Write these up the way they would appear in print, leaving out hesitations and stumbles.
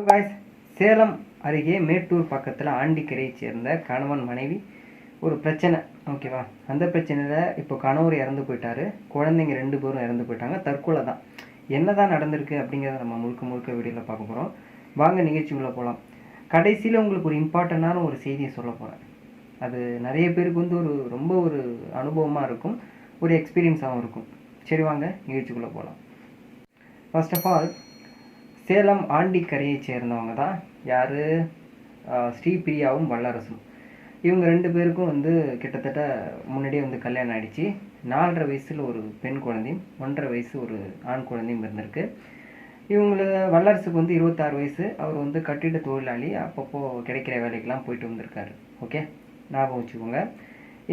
Hello guys, Salem அருகே மேட்டூர் பக்கத்தில் ஆண்டிக்கரையை சேர்ந்த கணவன் மனைவி ஒரு பிரச்சனை. ஓகேவா? அந்த பிரச்சனையில் இப்போ கணவர் இறந்து போயிட்டாரு, குழந்தைங்க 2 பேரும் இறந்து போயிட்டாங்க. தற்கொலை தான். என்ன தான் நடந்திருக்கு அப்படிங்கிறத நம்ம முழுக்க வீடியோவில் பார்க்க போகிறோம். வாங்க நிகழ்ச்சிக்குள்ளே போகலாம். கடைசியில் உங்களுக்கு ஒரு இம்பார்ட்டண்டான ஒரு செய்தியை சொல்ல போகிறேன். அது நிறைய பேருக்கு ரொம்ப ஒரு அனுபவமாக இருக்கும், ஒரு எக்ஸ்பீரியன்ஸாகவும் இருக்கும். சரி, வாங்க நிகழ்ச்சிக்குள்ளே போகலாம். ஃபர்ஸ்ட் ஆஃப் ஆல், சேலம் ஆண்டிக்கரையை சேர்ந்தவங்க தான் யார்? ஸ்ரீபிரியாவும் வல்லரசும். இவங்க 2 பேருக்கும் கிட்டத்தட்ட முன்னாடியே கல்யாணம் ஆகிடுச்சு. 4.5 வயசில் ஒரு பெண் குழந்தையும் 1.5 வயசு ஒரு ஆண் குழந்தையும் இருந்திருக்கு. வல்லரசுக்கு 26 வயசு. அவர் கட்டிட தொழிலாளி. அப்பப்போ கிடைக்கிற வேலைக்கெல்லாம் போயிட்டு வந்திருக்காரு. ஓகே, ஞாபகம் வச்சுக்கோங்க.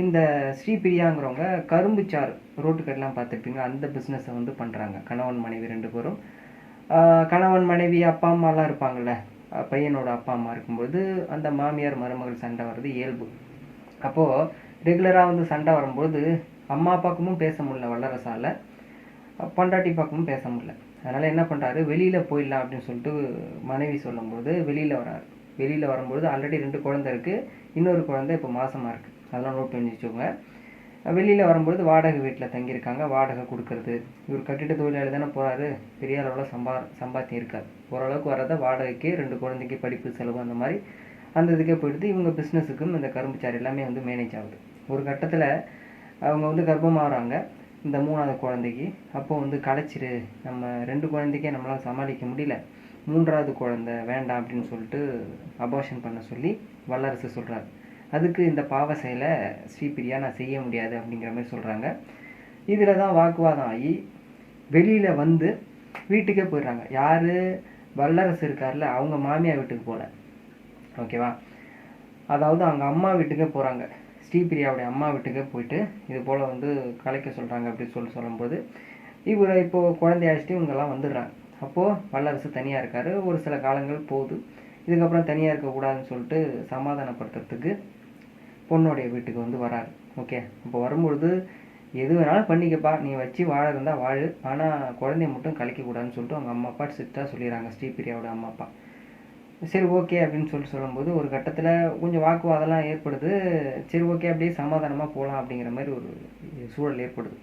இந்த ஸ்ரீபிரியாங்கிறவங்க கரும்புச்சாறு ரோட்டுக்கடலாம் பார்த்துருப்பீங்க, அந்த பிஸ்னஸை பண்ணுறாங்க. கணவன் மனைவி 2 பேரும். கணவன் மனைவி அப்பா அம்மாலாம் இருப்பாங்கள்ல, பையனோட அப்பா அம்மா இருக்கும்போது அந்த மாமியார் மருமகள் சண்டை வர்றது இயல்பு. அப்போது ரெகுலராக சண்டை வரும்போது அம்மா அப்பாக்குமும் பேச முடியல வல்லரசால், பொண்டாட்டி பக்கமும் பேச முடியல. அதனால் என்ன பண்ணுறாரு, வெளியில் போயிடலாம் அப்படின்னு சொல்லிட்டு மனைவி சொல்லும்போது வெளியில் வராரு. வெளியில் வரும்போது ஆல்ரெடி 2 குழந்தை இருக்குது, இன்னொரு குழந்தை இப்போ மாசமாக இருக்குது. அதெல்லாம் நோட் பண்ணி வச்சுக்கோங்க. வெளியில் வரும்பொழுது வாடகை வீட்டில் தங்கியிருக்காங்க. வாடகை கொடுக்கறது, இவர் கட்டிட தொழிலாளி தானே போகிறாரு, பெரிய அளவில் சம்பாத்தியம் இருக்காது. ஓரளவுக்கு வரதை வாடகைக்கு 2 குழந்தைக்கு படிப்பு செலவு அந்த மாதிரி அந்த இதுக்கே போயிடுது. இவங்க பிஸ்னஸுக்கும் இந்த கரும்புச்சாறு எல்லாமே மேனேஜ் ஆகுது. ஒரு கட்டத்தில் அவங்க கர்ப்பமாகறாங்க இந்த 3ஆவது குழந்தைக்கு. அப்போது களைச்சிரு, நம்ம 2 குழந்தைக்கே நம்மளால் சமாளிக்க முடியல, 3ஆவது குழந்தை வேண்டாம் அப்படின்னு சொல்லிட்டு அபார்ஷன் பண்ண சொல்லி வல்லரசு சொல்கிறாரு. அதுக்கு இந்த பாவ செயலை ஸ்ரீபிரியா நான் செய்ய முடியாது அப்படிங்கிற மாதிரி சொல்கிறாங்க. இதில் தான் வாக்குவாதம் ஆகி வெளியில் வீட்டுக்கே போயிடுறாங்க. யார்? வல்லரசு இருக்கார்ல, அவங்க மாமியார் வீட்டுக்கு போகல. ஓகேவா? அதாவது அவங்க அம்மா வீட்டுக்கே போகிறாங்க. ஸ்ரீபிரியாவுடைய அம்மா வீட்டுக்கே போயிட்டு இது போல் கலைக்க சொல்கிறாங்க அப்படின்னு சொல்லும்போது இவர் இப்போது குழந்தைய அழைச்சிட்டு இவங்கெல்லாம் வந்துடுறாங்க. அப்போது வல்லரசு தனியாக இருக்கார். ஒரு சில காலங்கள் போகுது. இதுக்கப்புறம் தனியாக இருக்கக்கூடாதுன்னு சொல்லிட்டு சமாதானப்படுத்துறதுக்கு பொண்ணுடைய வீட்டுக்கு வராரு. ஓகே, இப்போ வரும்பொழுது எது வேணாலும் பண்ணிக்கப்பா, நீ வச்சு வாழ இருந்தால் வாழு, ஆனால் குழந்தைய மட்டும் கலைக்கக்கூடாதுன்னு சொல்லிட்டு அவங்க அம்மா அப்பா ஸ்ட்ரிக்டாக சொல்லிடுறாங்க, ஸ்ரீபிரியாவோட அம்மா அப்பா. சரி, ஓகே அப்படின்னு சொல்லும்போது ஒரு கட்டத்தில் கொஞ்சம் வாக்குவாதம்லாம் ஏற்படுது. சரி, ஓகே, அப்படியே சமாதானமாக போகலாம் அப்படிங்கிற மாதிரி ஒரு சூழல் ஏற்படுது.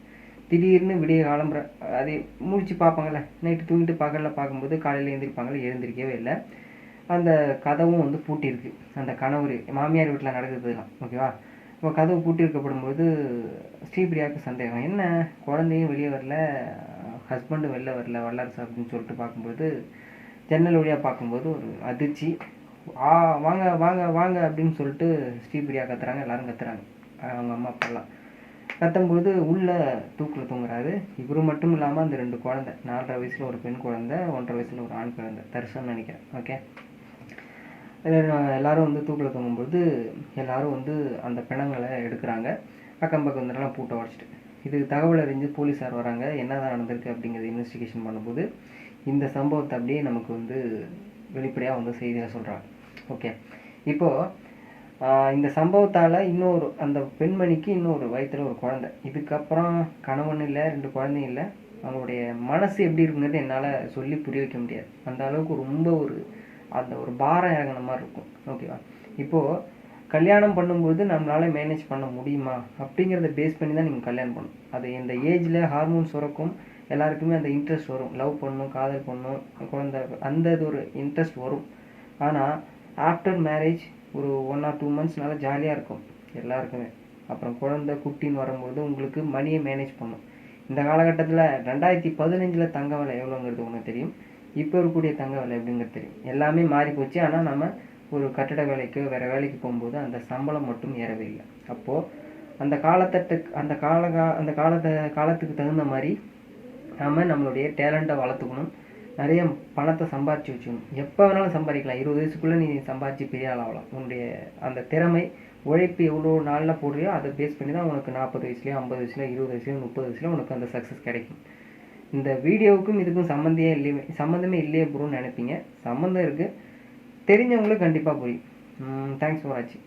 திடீர்னு விடிய காலம்புற அதை முடிச்சு பார்ப்பாங்கள்ல, நைட்டு தூங்கிட்டு பகலில் பார்க்கும்போது காலையில் எழுந்திருப்பாங்கள்ல, எழுந்திருக்கவே இல்லை. அந்த கதவும் பூட்டியிருக்கு. அந்த கணவர் மாமியார் வீட்டில் நடக்குதுலாம். ஓகேவா? இப்போ கதவு பூட்டியிருக்கப்படும்போது ஸ்ரீபிரியாவுக்கு சந்தேகம், என்ன குழந்தையும் வெளியே வரல, ஹஸ்பண்டும் வெளில வரல வல்லரசு அப்படின்னு சொல்லிட்டு பார்க்கும்போது ஜன்னல் வழியாக பார்க்கும்போது ஒரு அதிர்ச்சி. வாங்க வாங்க வாங்க அப்படின்னு சொல்லிட்டு ஸ்ரீபிரியா கத்துறாங்க. எல்லாரும் கத்துறாங்க, அவங்க அம்மா அப்பாலாம் கத்தும்போது உள்ள தூக்கில் தூங்குறாரு. இவரு மட்டும் இல்லாமல் அந்த 2 குழந்தை, 4.5 வயசில் ஒரு பெண் குழந்தை, 1.5 வயசில் ஒரு ஆண் குழந்தை, தரிசனம் நினைக்கிறேன். ஓகே, எல்லாரும் தூக்கில் தூங்கும்போது எல்லாரும் அந்த பிணங்களை எடுக்கிறாங்க. அக்கம் பக்கம் பூட்டை உடச்சிட்டு. இதுக்கு தகவல் அறிஞ்சு போலீஸார் வராங்க. என்ன தான் நடந்திருக்கு அப்படிங்கிறத இன்வெஸ்டிகேஷன் பண்ணும்போது இந்த சம்பவத்தை அப்படியே நமக்கு வெளிப்படையாக செய்தியாக சொல்கிறாங்க. ஓகே, இப்போது இந்த சம்பவத்தால் இன்னொரு அந்த பெண்மணிக்கு இன்னொரு வயிற்றில் ஒரு குழந்தை. இதுக்கப்புறம் கணவன் இல்லை, 2 குழந்தையும் இல்லை. அவங்களுடைய மனசு எப்படி இருக்குங்கிறது என்னால் சொல்லி புரிய வைக்க முடியாது. அந்த அளவுக்கு ரொம்ப ஒரு பாரம் இறங்கின மாதிரி இருக்கும். ஓகேவா? இப்போது கல்யாணம் பண்ணும்போது நம்மளால் மேனேஜ் பண்ண முடியுமா அப்படிங்கிறத பேஸ் பண்ணி தான் நீங்கள் கல்யாணம் பண்ணணும். அது இந்த ஏஜில் ஹார்மோன் சுரக்கும், எல்லாருக்குமே அந்த இன்ட்ரெஸ்ட் வரும், லவ் பண்ணணும், காதல் பண்ணணும், குழந்தை, அந்த இது ஒரு இன்ட்ரெஸ்ட் வரும். ஆனால் ஆஃப்டர் மேரேஜ் ஒரு 1 or 2 months நல்லா ஜாலியாக இருக்கும் எல்லாருக்குமே. அப்புறம் குழந்தை குட்டின்னு வரும்போது உங்களுக்கு மணியை மேனேஜ் பண்ணும். இந்த காலகட்டத்தில் 2015 தங்க விலை எவ்வளோங்கிறது ஒன்று தெரியும், இப்போ இருக்கக்கூடிய தங்க விலை எப்படிங்கிறது தெரியும். எல்லாமே மாறி போச்சு. ஆனால் நம்ம ஒரு கட்டிட வேலைக்கு வேறு வேலைக்கு போகும்போது அந்த சம்பளம் மட்டும் ஏறவே இல்லை. அப்போது அந்த காலத்துக்கு தகுந்த மாதிரி நாம் நம்மளுடைய டேலண்ட்டை வளர்த்துக்கணும், நிறைய பணத்தை சம்பாரித்து வச்சுக்கணும். எப்போ வேணாலும் சம்பாதிக்கலாம். 20 வயசுக்குள்ளே நீ சம்பாதிச்சு பெரிய ஆள் ஆகலாம். உன்னுடைய அந்த திறமை, உழைப்பு எவ்வளோ நாளில் போடுறியோ அதை பேஸ் பண்ணி தான் உனக்கு 40 வயசுலையோ 50 வயசுலையோ 20 வயசுலையோ 30 வயசுலையோ உனக்கு அந்த சக்ஸஸ் கிடைக்கும். இந்த வீடியோவுக்கும் இதுக்கும் சம்மந்தமே இல்லையே ப்ரோன்னு நினைப்பீங்க. சம்மந்தம் இருக்குது, தெரிஞ்சவங்களுக்கு கண்டிப்பாக புரியும். தேங்க்ஸ் ஃபார் வாட்சிங்.